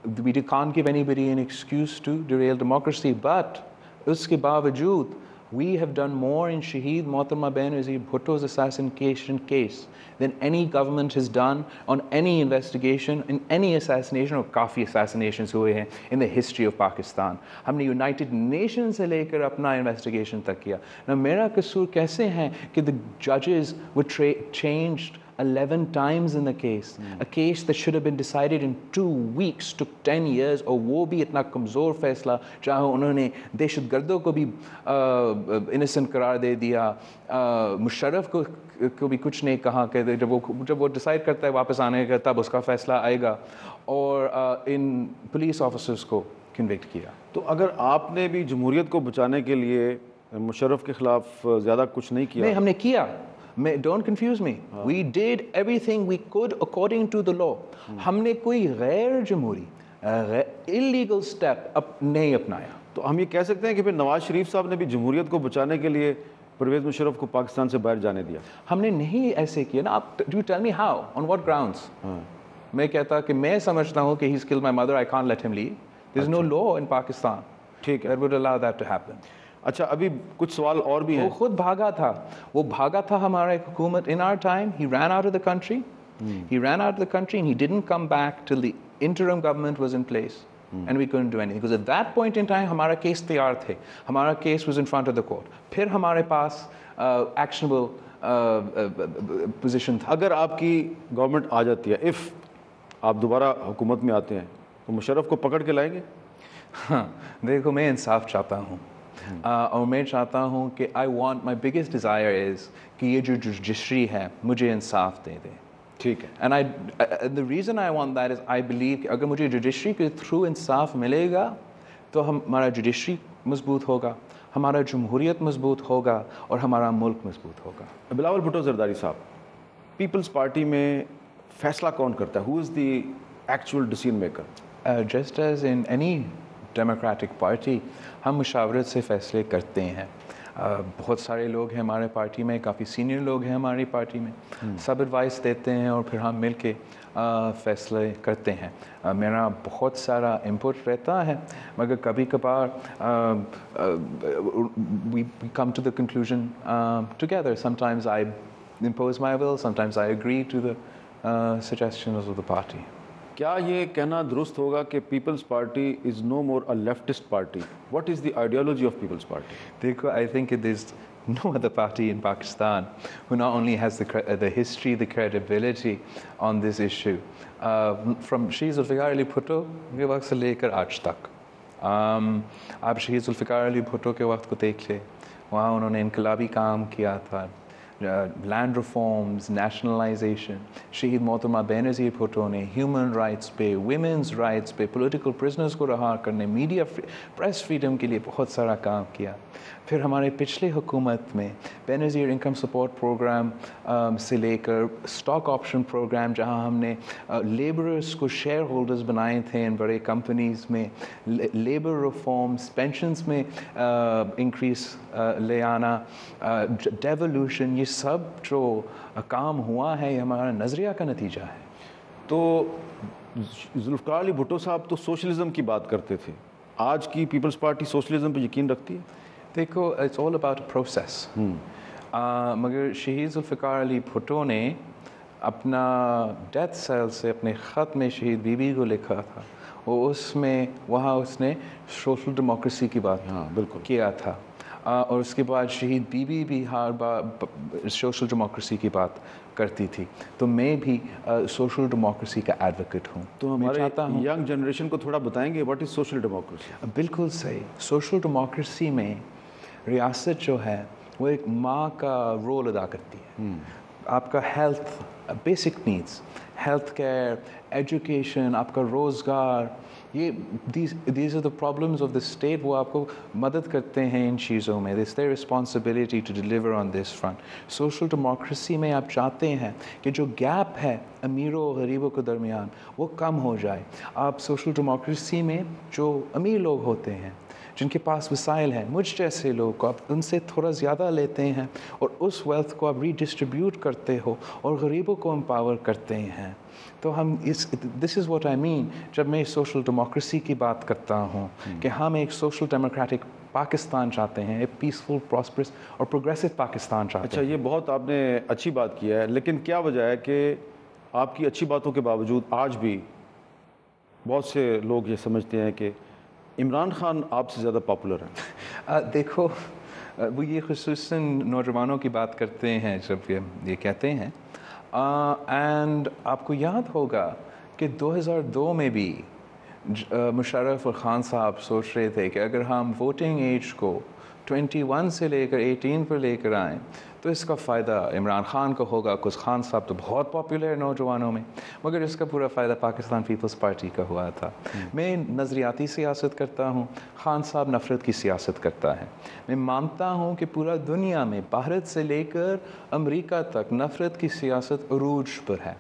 we can't give anybody an excuse to derail democracy. But اس کے باوجود we have done more in Shaheed Mohtarma Benazir Bhutto's assassination case than any government has done on any investigation in any assassination, اور کافی assassinations ہوئے ہیں in the history of Pakistan. ہم نے United Nations سے لے کر اپنا investigation تک کیا. Now میرا قصور کیسے ہیں کہ the judges were changed 11 times in the case. A case that should have been decided in 2 weeks took 10 years, اور وہ بھی اتنا کمزور فیصلہ, چاہے انہوں نے دہشت گردوں کو بھی innocent قرار دے دیا, مشرف کو بھی کچھ نہیں کہا کہ جب وہ ڈیسائیڈ کرتا ہے واپس آنے کا تب اس کا فیصلہ آئے گا, اور ان پولیس آفیسرس کو کنوکٹ کیا. تو اگر آپ نے بھی جمہوریت کو بچانے کے لیے مشرف کے خلاف زیادہ کچھ نہیں کیا؟ نہیں, ہم نے کیا. Don't confuse me. We did everything we could according to the law. ہم نے کوئی غیر جمہوری illegal step نہیں اپنایا. تو ہم یہ کہہ سکتے ہیں کہ پھر نواز شریف صاحب نے بھی جمہوریت کو بچانے کے لیے پرویز مشرف کو پاکستان سے باہر جانے دیا؟ ہم نے نہیں ایسے کیا نا. آپ do you tell me how, on what grounds? میں کہتا کہ میں سمجھتا ہوں کہ he's killed my mother, I can't let him leave. There's no law in Pakistan ٹھیک ہے. that would allow that to happen. اچھا ابھی کچھ سوال اور بھی ہیں. وہ خود بھاگا تھا, وہ بھاگا تھا ہمارے حکومت. In our time, he ran out of the country. He ran out of the country and he didn't come back till the interim government was in place. And we couldn't do anything. Because at that point in time, ہمارا case تیار تھے. ہمارا case was in front of the court. پھر ہمارے پاس actionable position تھا. اگر آپ کی گورنمنٹ آ جاتی ہے, if آپ دوبارہ حکومت میں آتے ہیں, تو مشرف کو پکڑ کے لائیں گے؟ ہاں دیکھو, میں انصاف چاہتا ہوں, اور میں چاہتا ہوں کہ my biggest desire is کہ یہ جو جڈیشری ہے مجھے انصاف دے دے. ٹھیک ہے. And the reason I want that is I believe کہ اگر مجھے جوڈیشری کے تھرو انصاف ملے گا تو ہمارا جوڈیشری مضبوط ہوگا, ہمارا جمہوریت مضبوط ہوگا, اور ہمارا ملک مضبوط ہوگا. بلاول بھٹو زرداری صاحب, پیپلز پارٹی میں فیصلہ کون کرتا ہے؟ Who is the actual decision maker? Just as in any democratic party ہم مشاورت سے فیصلے کرتے ہیں. بہت سارے لوگ ہیں ہمارے پارٹی میں, کافی سینئر لوگ ہیں ہماری پارٹی میں, سب ایڈوائس دیتے ہیں اور پھر ہم مل کے فیصلے کرتے ہیں. میرا بہت سارا انپٹ رہتا ہے, مگر کبھی کبھار we come to the conclusion together. Sometimes I impose my will, sometimes I agree to the suggestions of the party. کیا یہ کہنا درست ہوگا کہ Peoples Party is no more a leftist party? What is the ideology of Peoples Party? دیکھو, I think it is no other party in Pakistan who not only has the history, the credibility on this issue. From شہید ذوالفقار علی بھٹو کے وقت سے لے کر آج تک, آپ شہید ذوالفقار علی بھٹو کے وقت کو دیکھ لیں, وہاں انہوں نے انقلابی کام کیا تھا, لینڈ ریفارمز, نیشنلائزیشن. شہید محترمہ بینظیر بھٹو نے ہیومن رائٹس پہ, ویمنز رائٹس پہ, پولیٹیکل پرزنرز کو رہا کرنے, میڈیا پریس فریڈم کے لیے بہت سارا کام کیا. پھر ہمارے پچھلے حکومت میں بینظیر انکم سپورٹ پروگرام سے لے کر اسٹاک آپشن پروگرام, جہاں ہم نے لیبررس کو شیئر ہولڈرز بنائے تھے ان بڑے کمپنیز میں, لیبر ریفارمز, پینشنز میں انکریز لے آنا, ڈیولوشن, یہ سب جو کام ہوا ہے یہ ہمارا نظریہ کا نتیجہ ہے. تو ذوالفقار علی بھٹو صاحب تو سوشلزم کی بات کرتے تھے, آج کی پیپلز پارٹی سوشلزم پہ یقین رکھتی ہے؟ دیکھو, it's all about a process. مگر شہید ذوالفقار علی بھٹو نے اپنا ڈیتھ سیل سے اپنے خط میں شہید بی بی کو لکھا تھا, وہ اس میں وہاں اس نے سوشل ڈیموکریسی کی بات بالکل کیا تھا, اور اس کے بعد شہید بی بی بھی ہر بار سوشل ڈیموکریسی کی بات کرتی تھی. تو میں بھی سوشل ڈیموکریسی کا ایڈوکیٹ ہوں. تو ہمارے ینگ جنریشن کو تھوڑا بتائیں گے واٹ از سوشل ڈیموکریسی؟ بالکل صحیح. سوشل ڈیموکریسی میں ریاست جو ہے وہ ایک ماں کا رول ادا کرتی ہے. آپ کا health, basic needs, health care, education, آپ کا روزگار, یہ these are the problems of the state. وہ آپ کو مدد کرتے ہیں ان چیزوں میں. This their responsibility to deliver on this front. Social democracy میں آپ چاہتے ہیں کہ جو گیپ ہے امیروں و غریبوں کے درمیان وہ کم ہو جائے. آپ سوشل ڈیموکریسی میں جو امیر لوگ ہوتے ہیں, جن کے پاس وسائل ہیں, مجھ جیسے لوگ کو آپ ان سے تھوڑا زیادہ لیتے ہیں اور اس ویلتھ کو آپ ری ڈسٹریبیوٹ کرتے ہو اور غریبوں کو امپاور کرتے ہیں. تو ہم دس از واٹ آئی مین جب میں سوشل ڈیموکریسی کی بات کرتا ہوں, کہ ہم ایک سوشل ڈیموکریٹک پاکستان چاہتے ہیں, ایک پیسفل, پراسپرس اور پروگریسو پاکستان چاہتے ہیں. اچھا, یہ بہت آپ نے اچھی بات کیا ہے, لیکن کیا وجہ ہے کہ آپ کی اچھی باتوں کے باوجود آج بھی بہت سے لوگ یہ سمجھتے ہیں کہ عمران خان آپ سے زیادہ پاپولر ہیں؟ دیکھو, وہ یہ خصوصاً نوجوانوں کی بات کرتے ہیں جب یہ کہتے ہیں. اینڈ آپ کو یاد ہوگا کہ 2002 میں بھی مشرف اور خان صاحب سوچ رہے تھے کہ اگر ہم ووٹنگ ایج کو 21 سے لے کر 18 پر لے کر آئیں تو اس کا فائدہ عمران خان کو ہوگا. کچھ خان صاحب تو بہت پاپولر ہے نوجوانوں میں, مگر اس کا پورا فائدہ پاکستان پیپلز پارٹی کا ہوا تھا. میں نظریاتی سیاست کرتا ہوں, خان صاحب نفرت کی سیاست کرتا ہے. میں مانتا ہوں کہ پورا دنیا میں بھارت سے لے کر امریکہ تک نفرت کی سیاست عروج پر ہے.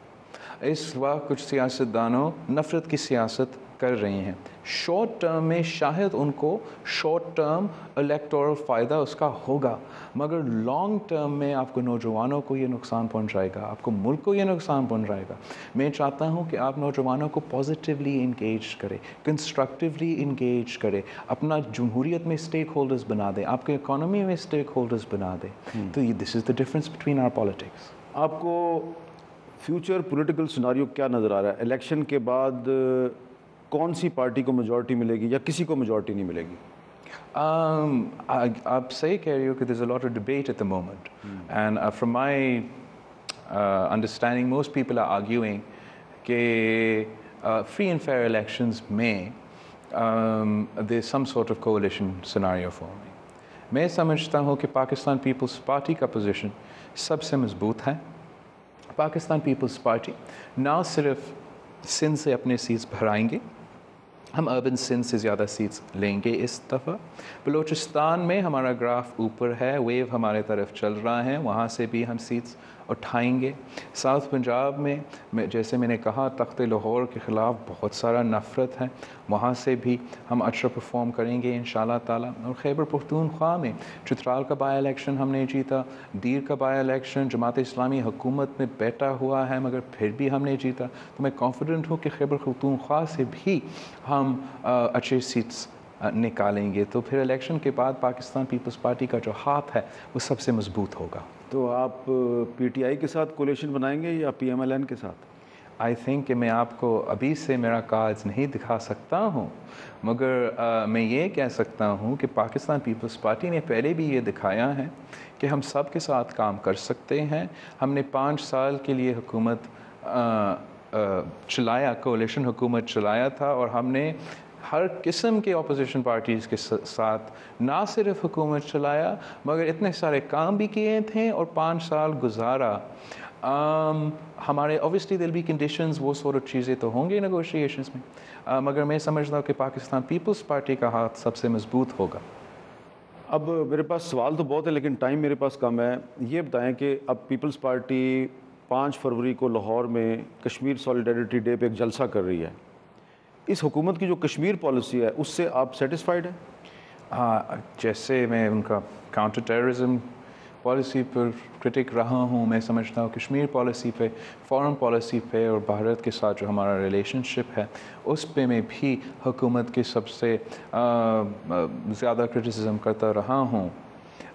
اس وقت کچھ سیاستدانوں نفرت کی سیاست کر رہے ہیں. شارٹ ٹرم میں شاید ان کو شارٹ ٹرم الیکٹورل فائدہ اس کا ہوگا, مگر لانگ ٹرم میں آپ کو نوجوانوں کو یہ نقصان پہنچائے گا, آپ کو ملک کو یہ نقصان پہنچائے گا. میں چاہتا ہوں کہ آپ نوجوانوں کو پازیٹیولی انگیج کریں, کنسٹرکٹیولی انگیج کریں, اپنا جمہوریت میں اسٹیک ہولڈرز بنا دیں, آپ کے اکانومی میں اسٹیک ہولڈرز بنا دیں. تو this is the difference between our politics. آپ کو فیوچر پولیٹیکل سیناریو کیا نظر آ رہا ہے؟ الیکشن کے بعد کون سی پارٹی کو میجورٹی ملے گی یا کسی کو میجورٹی نہیں ملے گی؟ آپ صحیح کہہ رہے ہو کہ there's a lot of debate at the moment. And from my understanding, most people are arguing کہ free and fair elections میں there's some sort of coalition scenario forming. میں سمجھتا ہوں کہ پاکستان پیپلز پارٹی کا پوزیشن سب سے مضبوط ہے. پاکستان پیپلز پارٹی نہ صرف سندھ سے اپنے سیٹس بھرائیں گے, ہم اربن سندھ سے زیادہ سیٹس لیں گے اس دفعہ. بلوچستان میں ہمارا گراف اوپر ہے, ویو ہمارے طرف چل رہا ہے, وہاں سے بھی ہم سیٹس اٹھائیں گے. ساؤتھ پنجاب میں جیسے میں نے کہا تخت لاہور کے خلاف بہت سارا نفرت ہے, وہاں سے بھی ہم اچھا پرفارم کریں گے انشاءاللہ تعالیٰ. اور خیبر پختونخوا میں چترال کا بائی الیکشن ہم نے جیتا, دیر کا بائی الیکشن جماعت اسلامی حکومت میں بیٹھا ہوا ہے مگر پھر بھی ہم نے جیتا. تو میں کانفیڈنٹ ہوں کہ خیبر پختونخوا سے بھی ہم اچھے سیٹس نکالیں گے. تو پھر الیکشن کے بعد پاکستان پیپلز پارٹی کا جو ہاتھ ہے وہ سب سے مضبوط ہوگا. تو آپ پی ٹی آئی کے ساتھ کولیشن بنائیں گے یا پی ایم ایل این کے ساتھ؟ آئی تھنک کہ میں آپ کو ابھی سے میرا کارڈز نہیں دکھا سکتا ہوں, مگر میں یہ کہہ سکتا ہوں کہ پاکستان پیپلز پارٹی نے پہلے بھی یہ دکھایا ہے کہ ہم سب کے ساتھ کام کر سکتے ہیں. ہم نے 5 سال کے لیے حکومت چلایا, کولیشن حکومت چلایا تھا, اور ہم نے ہر قسم کے اپوزیشن پارٹیز کے ساتھ نہ صرف حکومت چلایا مگر اتنے سارے کام بھی کیے تھے اور 5 سال گزارا. ہمارے اوبیسلی دل بھی کنڈیشنز وہ سورٹ چیزیں تو ہوں گے نیگوشیشنز میں, مگر میں سمجھتا ہوں کہ پاکستان پیپلز پارٹی کا ہاتھ سب سے مضبوط ہوگا. اب میرے پاس سوال تو بہت ہے لیکن ٹائم میرے پاس کم ہے. یہ بتائیں کہ اب پیپلز پارٹی 5 فروری کو لاہور میں کشمیر سالیڈیرٹی ڈے پہ ایک جلسہ کر رہی ہے. اس حکومت کی جو کشمیر پالیسی ہے اس سے آپ سیٹسفائیڈ ہیں؟ ہاں, جیسے میں ان کا کاؤنٹر ٹیررزم پالیسی پر کرٹک رہا ہوں, میں سمجھتا ہوں کشمیر پالیسی پہ, فارن پالیسی پہ اور بھارت کے ساتھ جو ہمارا ریلیشن شپ ہے اس پہ میں بھی حکومت کے سب سے زیادہ کرٹیسزم کرتا رہا ہوں.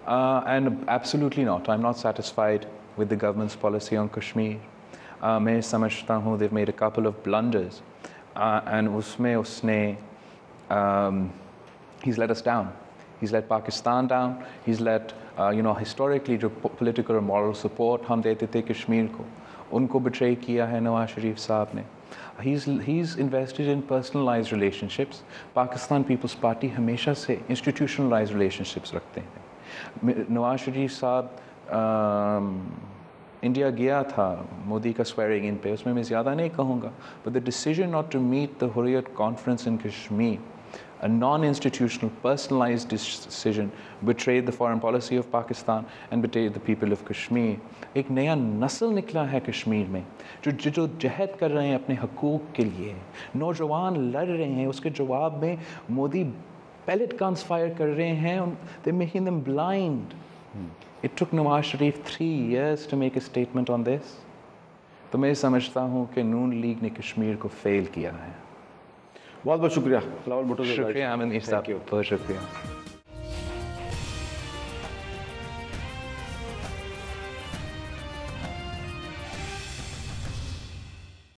And absolutely not, I am not satisfied with the government's policy on Kashmir. میں سمجھتا ہوں they've made a couple of blunders and اس میں اس نے he's let us down, he's let Pakistan down, he's let historically جو political اور moral support ہم دیتے تھے کشمیر کو ان کو betray کیا ہے نواز شریف صاحب نے. He's invested in personalized relationships. Pakistan Peoples Party ہمیشہ سے institutionalized relationships رکھتے ہیں. نواز شریف صاحب انڈیا گیا تھا مودی کا سویرنگ ان پہ, اس میں زیادہ نہیں کہوں گا, but the decision not to meet the Hurriyat conference in Kashmir, a non-institutional, personalized decision, betrayed the foreign policy of Pakistan and betrayed the people of Kashmir. ایک نیا نسل نکلا ہے کشمیر میں جو جہد کر رہے ہیں اپنے حقوق کے لیے, نوجوان لڑ رہے ہیں, اس کے جواب میں مودی پیلٹ گنز فائر کر رہے ہیں, they're making them blind. It took Nawaz Sharif 3 years to make a statement on this. تو میں سمجھتا ہوں کہ نون لیگ نے کشمیر کو فیل کیا ہے. بہت بہت شکریہ بلاول بھٹو. شکریہ امن صاحب, بہت شکریہ.